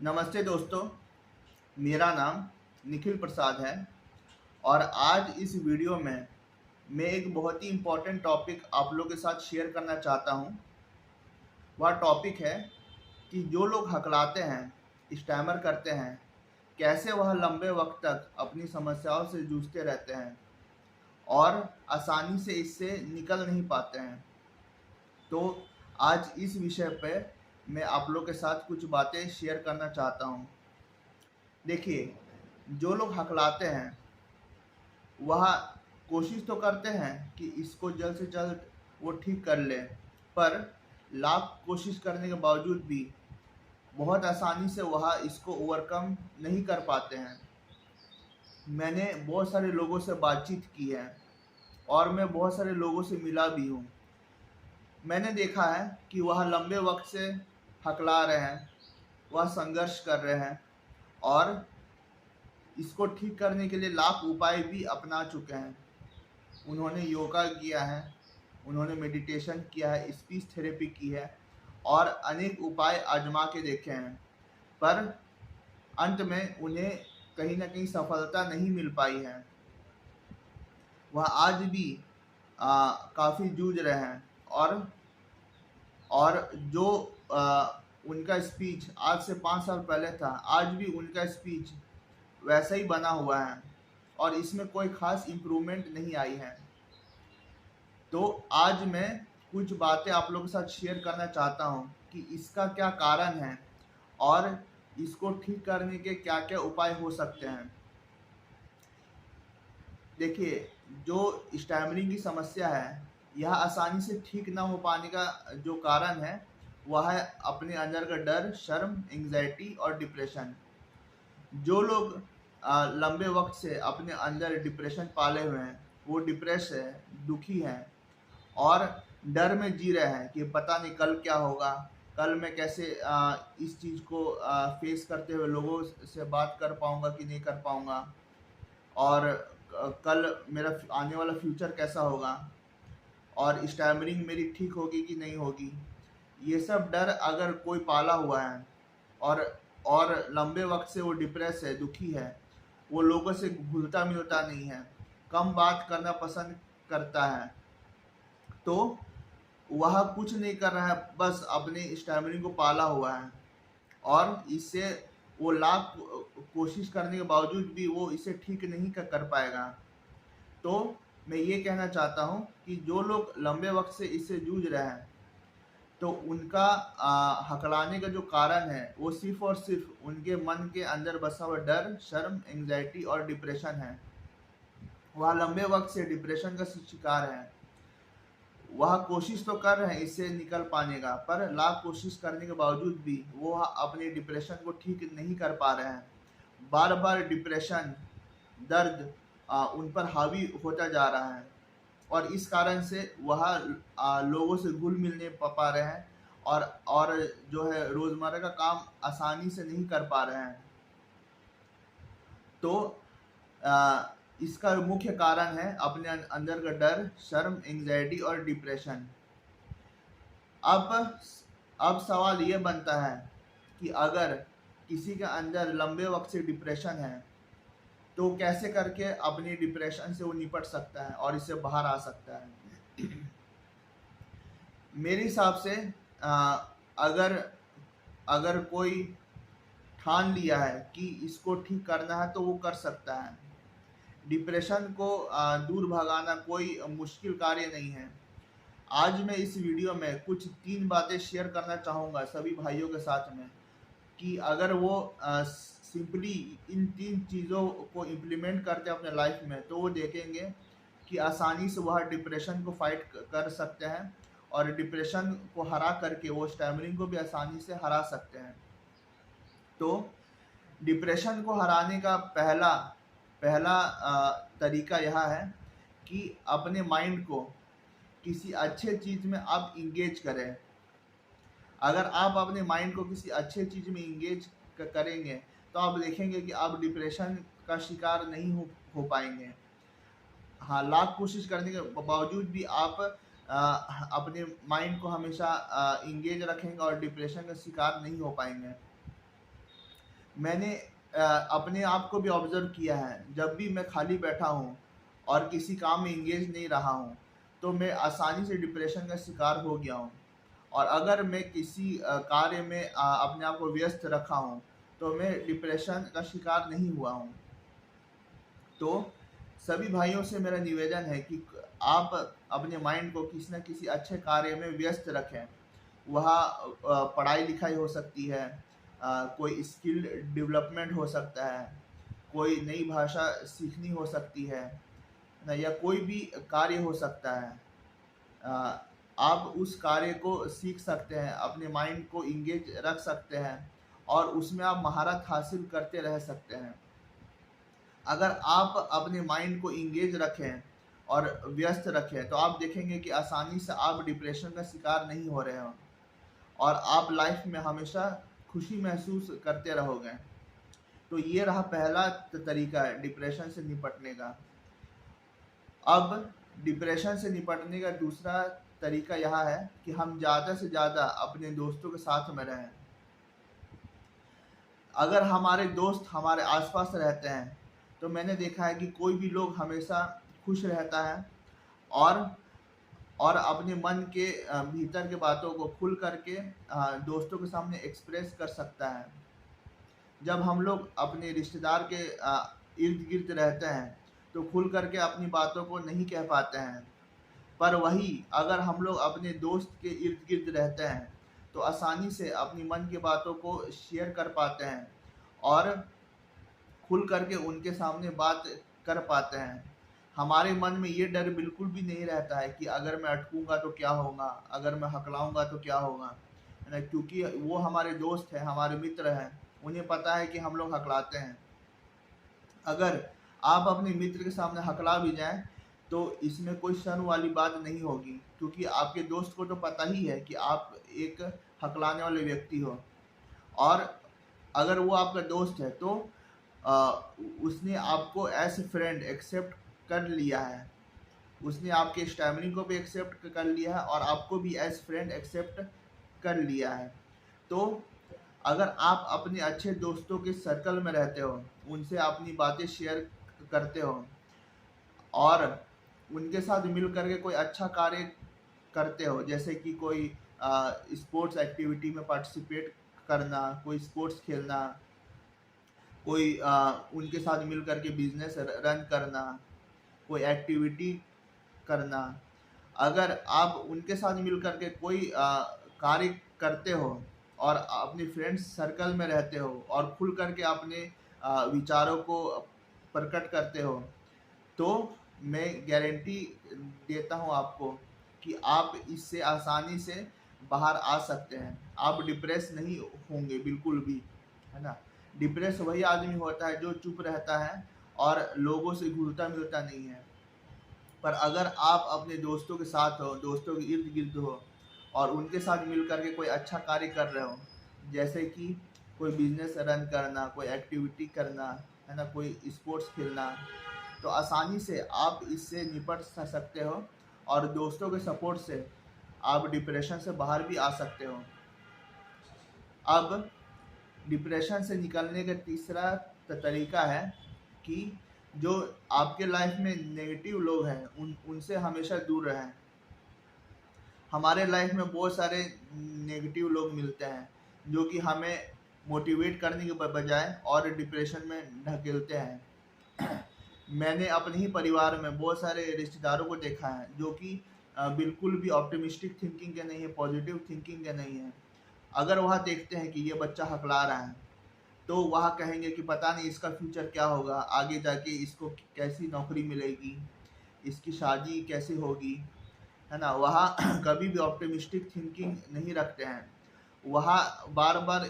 नमस्ते दोस्तों, मेरा नाम निखिल प्रसाद है और आज इस वीडियो में मैं एक बहुत ही इम्पोर्टेंट टॉपिक आप लोगों के साथ शेयर करना चाहता हूँ। वह टॉपिक है कि जो लोग हकलाते हैं, स्टैमर करते हैं, कैसे वह लंबे वक्त तक अपनी समस्याओं से जूझते रहते हैं और आसानी से इससे निकल नहीं पाते हैं। तो आज इस विषय पे मैं आप लोगों के साथ कुछ बातें शेयर करना चाहता हूँ। देखिए, जो लोग हकलाते हैं वह कोशिश तो करते हैं कि इसको जल्द से जल्द वो ठीक कर लें, पर लाख कोशिश करने के बावजूद भी बहुत आसानी से वह इसको ओवरकम नहीं कर पाते हैं। मैंने बहुत सारे लोगों से बातचीत की है और मैं बहुत सारे लोगों से मिला भी हूँ। मैंने देखा है कि वह लंबे वक्त से हकला रहे हैं, वह संघर्ष कर रहे हैं और इसको ठीक करने के लिए लाख उपाय भी अपना चुके हैं। उन्होंने योगा किया है, उन्होंने मेडिटेशन किया है, स्पीच थेरेपी की है और अनेक उपाय आजमा के देखे हैं, पर अंत में उन्हें कहीं ना कहीं सफलता नहीं मिल पाई है। वह आज भी काफ़ी जूझ रहे हैं और जो उनका स्पीच आज से 5 साल पहले था, आज भी उनका स्पीच वैसा ही बना हुआ है और इसमें कोई ख़ास इम्प्रूवमेंट नहीं आई है। तो आज मैं कुछ बातें आप लोगों के साथ शेयर करना चाहता हूँ कि इसका क्या कारण है और इसको ठीक करने के क्या क्या उपाय हो सकते हैं। देखिए, जो स्टैमरिंग की समस्या है, यह आसानी से ठीक ना हो पाने का जो कारण है वह है अपने अंदर का डर, शर्म, एंग्जाइटी और डिप्रेशन। जो लोग लंबे वक्त से अपने अंदर डिप्रेशन पाले हुए हैं, वो डिप्रेस है, दुखी हैं और डर में जी रहे हैं कि पता नहीं कल क्या होगा, कल मैं कैसे इस चीज़ को फेस करते हुए लोगों से बात कर पाऊँगा कि नहीं कर पाऊँगा और कल मेरा आने वाला फ्यूचर कैसा होगा और स्टैमरिंग मेरी ठीक होगी कि नहीं होगी। ये सब डर अगर कोई पाला हुआ है और लंबे वक्त से वो डिप्रेस है, दुखी है, वो लोगों से घुलता मिलता नहीं है, कम बात करना पसंद करता है, तो वह कुछ नहीं कर रहा है, बस अपने स्टैमिना को पाला हुआ है और इससे वो लाख कोशिश करने के बावजूद भी वो इसे ठीक नहीं कर पाएगा। तो मैं ये कहना चाहता हूँ कि जो लोग लंबे वक्त से इससे जूझ रहे हैं, तो उनका हकलाने का जो कारण है वो सिर्फ और सिर्फ उनके मन के अंदर बसा हुआ डर, शर्म, एंग्जाइटी और डिप्रेशन है। वह लंबे वक्त से डिप्रेशन का शिकार है। वह कोशिश तो कर रहे हैं इससे निकल पाने का, पर लाख कोशिश करने के बावजूद भी वो अपने डिप्रेशन को ठीक नहीं कर पा रहे हैं। बार बार डिप्रेशन, दर्द उन पर हावी होता जा रहा है और इस कारण से वह लोगों से घुल मिल नहीं पा रहे हैं और जो है रोज़मर्रा का काम आसानी से नहीं कर पा रहे हैं। तो इसका मुख्य कारण है अपने अंदर का डर, शर्म, एंग्जाइटी और डिप्रेशन। अब सवाल ये बनता है कि अगर किसी के अंदर लंबे वक्त से डिप्रेशन है, तो कैसे करके अपनी डिप्रेशन से वो निपट सकता है और इससे बाहर आ सकता है। मेरे हिसाब से अगर कोई ठान लिया है कि इसको ठीक करना है तो वो कर सकता है। डिप्रेशन को दूर भगाना कोई मुश्किल कार्य नहीं है। आज मैं इस वीडियो में कुछ 3 बातें शेयर करना चाहूँगा सभी भाइयों के साथ में कि अगर वो सिंपली इन 3 चीज़ों को इम्प्लीमेंट करते हैं अपने लाइफ में, तो वो देखेंगे कि आसानी से वह डिप्रेशन को फाइट कर सकते हैं और डिप्रेशन को हरा करके वो स्टैमरिंग को भी आसानी से हरा सकते हैं। तो डिप्रेशन को हराने का पहला तरीका यह है कि अपने माइंड को किसी अच्छे चीज़ में आप इंगेज करें। अगर आप अपने माइंड को किसी अच्छे चीज़ में इंगेज करेंगे तो आप देखेंगे कि आप डिप्रेशन का शिकार नहीं हो पाएंगे। हाँ, लाख कोशिश करने के बावजूद भी आप अपने माइंड को हमेशा इंगेज रखेंगे और डिप्रेशन का शिकार नहीं हो पाएंगे। मैंने अपने आप को भी ऑब्जर्व किया है, जब भी मैं खाली बैठा हूँ और किसी काम में इंगेज नहीं रहा हूँ, तो मैं आसानी से डिप्रेशन का शिकार हो गया हूँ। और अगर मैं किसी कार्य में अपने आप को व्यस्त रखा हूँ, तो मैं डिप्रेशन का शिकार नहीं हुआ हूँ। तो सभी भाइयों से मेरा निवेदन है कि आप अपने माइंड को किसी न किसी अच्छे कार्य में व्यस्त रखें। वह पढ़ाई लिखाई हो सकती है, कोई स्किल डेवलपमेंट हो सकता है, कोई नई भाषा सीखनी हो सकती है ना, या कोई भी कार्य हो सकता है। आप उस कार्य को सीख सकते हैं, अपने माइंड को इंगेज रख सकते हैं और उसमें आप महारत हासिल करते रह सकते हैं। अगर आप अपने माइंड को इंगेज रखें और व्यस्त रखें, तो आप देखेंगे कि आसानी से आप डिप्रेशन का शिकार नहीं हो रहे हो और आप लाइफ में हमेशा खुशी महसूस करते रहोगे। तो ये रहा पहला तरीका है डिप्रेशन से निपटने का। अब डिप्रेशन से निपटने का दूसरा तरीका यह है कि हम ज़्यादा से ज़्यादा अपने दोस्तों के साथ में रहें। अगर हमारे दोस्त हमारे आसपास रहते हैं, तो मैंने देखा है कि कोई भी लोग हमेशा खुश रहता है और अपने मन के भीतर के बातों को खुल करके दोस्तों के सामने एक्सप्रेस कर सकता है। जब हम लोग अपने रिश्तेदार के इर्द गिर्द रहते हैं, तो खुल करके अपनी बातों को नहीं कह पाते हैं। पर वही अगर हम लोग अपने दोस्त के इर्द गिर्द रहते हैं, तो आसानी से अपनी मन की बातों को शेयर कर पाते हैं और खुल करके उनके सामने बात कर पाते हैं। हमारे मन में ये डर बिल्कुल भी नहीं रहता है कि अगर मैं अटकूंगा तो क्या होगा, अगर मैं हकलाऊंगा तो क्या होगा, है ना, क्योंकि वो हमारे दोस्त हैं, हमारे मित्र हैं। उन्हें पता है कि हम लोग हकलाते हैं। अगर आप अपने मित्र के सामने हकला भी जाएं, तो इसमें कोई शर्म वाली बात नहीं होगी, क्योंकि आपके दोस्त को तो पता ही है कि आप एक हकलाने वाले व्यक्ति हो। और अगर वो आपका दोस्त है, तो उसने आपको एज ए फ्रेंड एक्सेप्ट कर लिया है। उसने आपके स्टैमिनिंग को भी एक्सेप्ट कर लिया है और आपको भी एज फ्रेंड एक्सेप्ट कर लिया है। तो अगर आप अपने अच्छे दोस्तों के सर्कल में रहते हो, उनसे अपनी बातें शेयर करते हो और उनके साथ मिल करके कोई अच्छा कार्य करते हो, जैसे कि कोई स्पोर्ट्स एक्टिविटी में पार्टिसिपेट करना, कोई स्पोर्ट्स खेलना, कोई उनके साथ मिल करके बिजनेस रन करना, कोई एक्टिविटी करना। अगर आप उनके साथ मिल करके कोई कार्य करते हो और अपने फ्रेंड्स सर्कल में रहते हो और खुल करके अपने विचारों को प्रकट करते हो, तो मैं गारंटी देता हूँ आपको कि आप इससे आसानी से बाहर आ सकते हैं। आप डिप्रेस नहीं होंगे बिल्कुल भी, है ना। डिप्रेस वही आदमी होता है जो चुप रहता है और लोगों से घुलता मिलता नहीं है। पर अगर आप अपने दोस्तों के साथ हो, दोस्तों के इर्द गिर्द हो और उनके साथ मिल करके कोई अच्छा कार्य कर रहे हो, जैसे कि कोई बिजनेस रन करना, कोई एक्टिविटी करना, है ना, कोई स्पोर्ट्स खेलना, तो आसानी से आप इससे निपट सकते हो और दोस्तों के सपोर्ट से आप डिप्रेशन से बाहर भी आ सकते हो। अब डिप्रेशन से निकलने का तीसरा तरीका है कि जो आपके लाइफ में नेगेटिव लोग हैं, उनसे हमेशा दूर रहें। हमारे लाइफ में बहुत सारे नेगेटिव लोग मिलते हैं जो कि हमें मोटिवेट करने के बजाय और डिप्रेशन में ढकेलते हैं। मैंने अपने ही परिवार में बहुत सारे रिश्तेदारों को देखा है जो कि बिल्कुल भी ऑप्टिमिस्टिक थिंकिंग के नहीं है, पॉजिटिव थिंकिंग के नहीं है। अगर वह देखते हैं कि ये बच्चा हकला रहा है, तो वह कहेंगे कि पता नहीं इसका फ्यूचर क्या होगा, आगे जाके इसको कैसी नौकरी मिलेगी, इसकी शादी कैसे होगी, है ना। वह कभी भी ऑप्टिमिस्टिक थिंकिंग नहीं रखते हैं। वह बार बार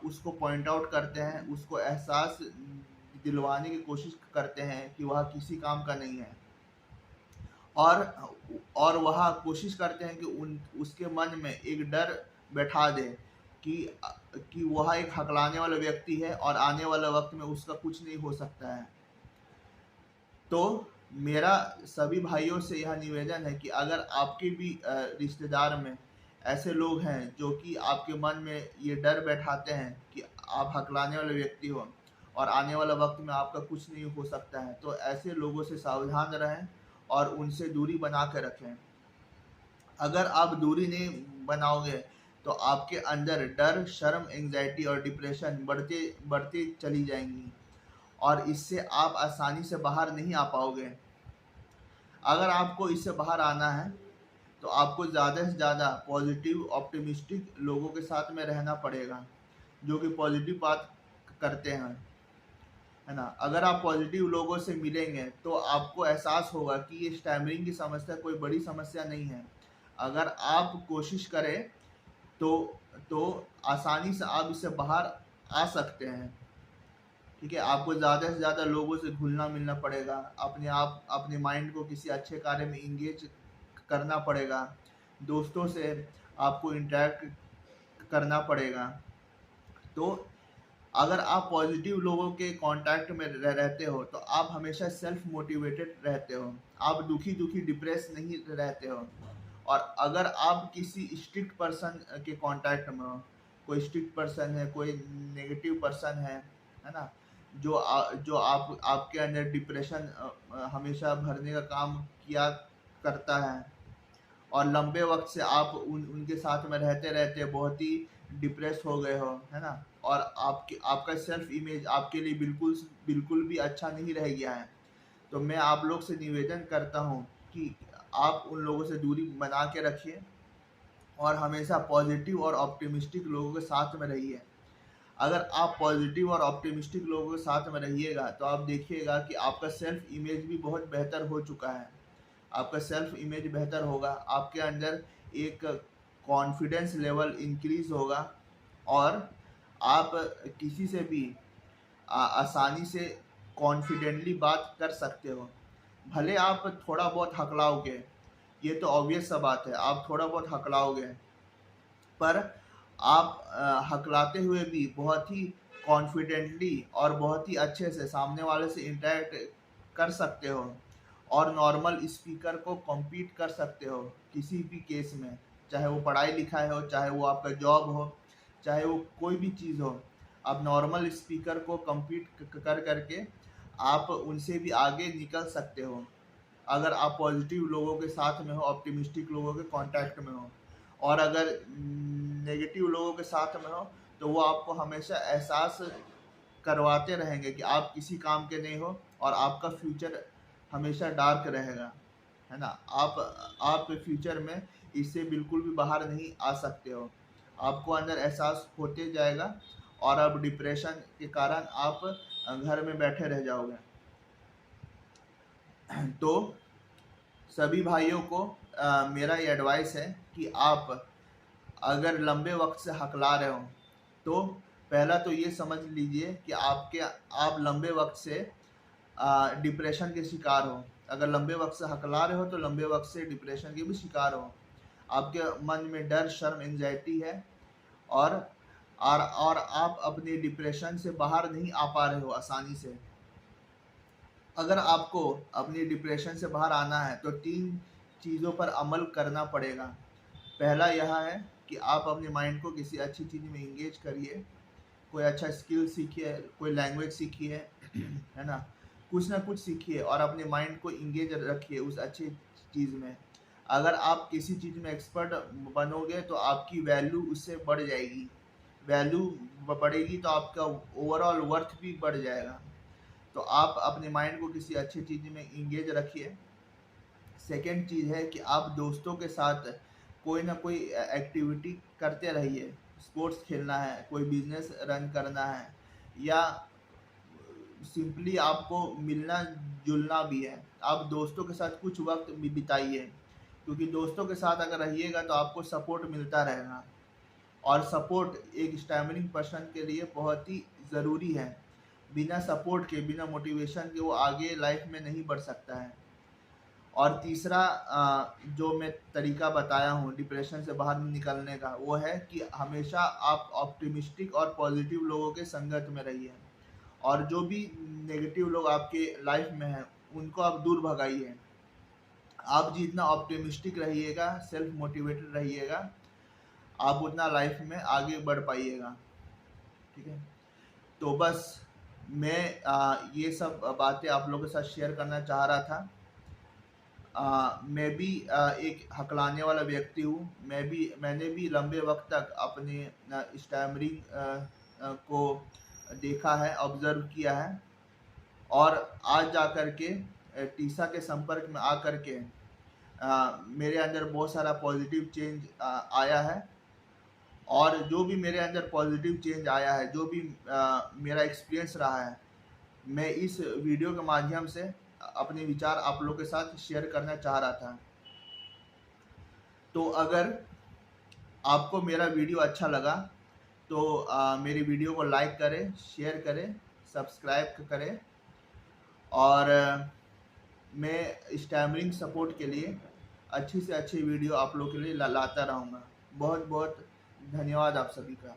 उसको पॉइंट आउट करते हैं, उसको एहसास दिलवाने की कोशिश करते हैं कि वह किसी काम का नहीं है। और वह कोशिश करते हैं कि उसके मन में एक डर बैठा दे कि वह एक हकलाने वाला व्यक्ति है और आने वाले वक्त में उसका कुछ नहीं हो सकता है। तो मेरा सभी भाइयों से यह निवेदन है कि अगर आपके भी रिश्तेदार में ऐसे लोग हैं जो कि आपके मन में ये डर बैठाते हैं कि आप हकलाने वाले व्यक्ति हो और आने वाला वक्त में आपका कुछ नहीं हो सकता है, तो ऐसे लोगों से सावधान रहें और उनसे दूरी बना के रखें। अगर आप दूरी नहीं बनाओगे तो आपके अंदर डर, शर्म, एंग्जाइटी और डिप्रेशन बढ़ते बढ़ती चली जाएंगी और इससे आप आसानी से बाहर नहीं आ पाओगे। अगर आपको इससे बाहर आना है तो आपको ज़्यादा से ज़्यादा पॉजिटिव ऑप्टिमिस्टिक लोगों के साथ में रहना पड़ेगा, जो कि पॉजिटिव बात करते हैं, है ना। अगर आप पॉजिटिव लोगों से मिलेंगे तो आपको एहसास होगा कि ये स्टैमरिंग की समस्या कोई बड़ी समस्या नहीं है। अगर आप कोशिश करें तो तो आसानी से आप इससे बाहर आ सकते हैं। ठीक है, आपको ज़्यादा से ज़्यादा लोगों से घुलना मिलना पड़ेगा, अपने माइंड को किसी अच्छे कार्य में इंगेज करना पड़ेगा, दोस्तों से आपको इंटरेक्ट करना पड़ेगा। तो अगर आप पॉजिटिव लोगों के कांटेक्ट में रहते हो तो आप हमेशा सेल्फ मोटिवेटेड रहते हो, आप दुखी दुखी डिप्रेस नहीं रहते हो। और अगर आप किसी स्ट्रिक्ट पर्सन के कांटेक्ट में हो, कोई स्ट्रिक्ट पर्सन है, कोई नेगेटिव पर्सन है ना, जो आपके अंदर डिप्रेशन हमेशा भरने का काम किया करता है और लंबे वक्त से आप उनके साथ में रहते रहते बहुत ही डिप्रेस हो गए हो, है ना, और आपका सेल्फ इमेज आपके लिए बिल्कुल बिल्कुल भी अच्छा नहीं रह गया है, तो मैं आप लोग से निवेदन करता हूँ कि आप उन लोगों से दूरी बना के रखिए और हमेशा पॉजिटिव और ऑप्टिमिस्टिक लोगों के साथ में रहिए। अगर आप पॉजिटिव और ऑप्टिमिस्टिक लोगों के साथ में रहिएगा तो आप देखिएगा कि आपका सेल्फ इमेज भी बहुत बेहतर हो चुका है। आपका सेल्फ इमेज बेहतर होगा, आपके अंदर एक कॉन्फिडेंस लेवल इंक्रीज होगा और आप किसी से भी आसानी से कॉन्फिडेंटली बात कर सकते हो। भले आप थोड़ा बहुत हकलाओगे, ये तो ऑब्वियस सा बात है, आप थोड़ा बहुत हकलाओगे, पर आप हकलाते हुए भी बहुत ही कॉन्फिडेंटली और बहुत ही अच्छे से सामने वाले से इंटरेक्ट कर सकते हो और नॉर्मल स्पीकर को कम्पीट कर सकते हो किसी भी केस में, चाहे वो पढ़ाई लिखाई हो, चाहे वो आपका जॉब हो, चाहे वो कोई भी चीज़ हो। आप नॉर्मल स्पीकर को कम्पीट कर करके आप उनसे भी आगे निकल सकते हो अगर आप पॉजिटिव लोगों के साथ में हो, ऑप्टिमिस्टिक लोगों के कांटेक्ट में हो। और अगर नेगेटिव लोगों के साथ में हो तो वो आपको हमेशा एहसास करवाते रहेंगे कि आप किसी काम के नहीं हो और आपका फ्यूचर हमेशा डार्क रहेगा, है ना। आप फ्यूचर में इससे बिल्कुल भी बाहर नहीं आ सकते हो, आपको अंदर एहसास होते जाएगा और अब डिप्रेशन के कारण आप घर में बैठे रह जाओगे। तो सभी भाइयों को मेरा ये एडवाइस है कि आप अगर लंबे वक्त से हकला रहे हो तो पहला तो ये समझ लीजिए कि आप लंबे वक्त से डिप्रेशन के शिकार हो। अगर लंबे वक्त से हकला रहे हो तो लंबे वक्त से डिप्रेशन के भी शिकार हो। आपके मन में डर, शर्म, एंजाइटी है और और आप अपने डिप्रेशन से बाहर नहीं आ पा रहे हो आसानी से। अगर आपको अपनी डिप्रेशन से बाहर आना है तो 3 चीज़ों पर अमल करना पड़ेगा। पहला यह है कि आप अपने माइंड को किसी अच्छी चीज़ में इंगेज करिए, कोई अच्छा स्किल सीखिए, कोई लैंग्वेज सीखिए, है ना, कुछ ना कुछ सीखिए और अपने माइंड को इंगेज रखिए उस अच्छी चीज़ में। अगर आप किसी चीज़ में एक्सपर्ट बनोगे तो आपकी वैल्यू उससे बढ़ जाएगी, वैल्यू बढ़ेगी तो आपका ओवरऑल वर्थ भी बढ़ जाएगा। तो आप अपने माइंड को किसी अच्छी चीज़ में इंगेज रखिए। सेकेंड चीज़ है कि आप दोस्तों के साथ कोई ना कोई एक्टिविटी करते रहिए। स्पोर्ट्स खेलना है, कोई बिजनेस रन करना है या सिंपली आपको मिलना जुलना भी है, आप दोस्तों के साथ कुछ वक्त भी बिताइए, क्योंकि दोस्तों के साथ अगर रहिएगा तो आपको सपोर्ट मिलता रहेगा और सपोर्ट एक स्टैमरिंग पर्सन के लिए बहुत ही ज़रूरी है। बिना सपोर्ट के, बिना मोटिवेशन के वो आगे लाइफ में नहीं बढ़ सकता है। और तीसरा जो मैं तरीका बताया हूँ डिप्रेशन से बाहर निकलने का, वो है कि हमेशा आप ऑप्टिमिस्टिक और पॉजिटिव लोगों के संगत में रहिए और जो भी नेगेटिव लोग आपके लाइफ में हैं उनको आप दूर भगाइए। आप जितना ऑप्टिमिस्टिक रहिएगा, सेल्फ मोटिवेटेड रहिएगा, आप उतना लाइफ में आगे बढ़ पाइएगा। ठीक है, तो बस मैं ये सब बातें आप लोगों के साथ शेयर करना चाह रहा था। मैं भी एक हकलाने वाला व्यक्ति हूँ। मैंने भी लंबे वक्त तक अपने स्टैमरिंग को देखा है, ऑब्जर्व किया है, और आज जा कर के टीसा के संपर्क में आकर के मेरे अंदर बहुत सारा पॉजिटिव चेंज आया है। और जो भी मेरे अंदर पॉजिटिव चेंज आया है, जो भी मेरा एक्सपीरियंस रहा है, मैं इस वीडियो के माध्यम से अपने विचार आप लोग के साथ शेयर करना चाह रहा था। तो अगर आपको मेरा वीडियो अच्छा लगा तो मेरी वीडियो को लाइक करें, शेयर करें, सब्सक्राइब करें, और मैं स्टैमरिंग सपोर्ट के लिए अच्छी से अच्छी वीडियो आप लोग के लिए लाता रहूँगा। बहुत बहुत धन्यवाद आप सभी का।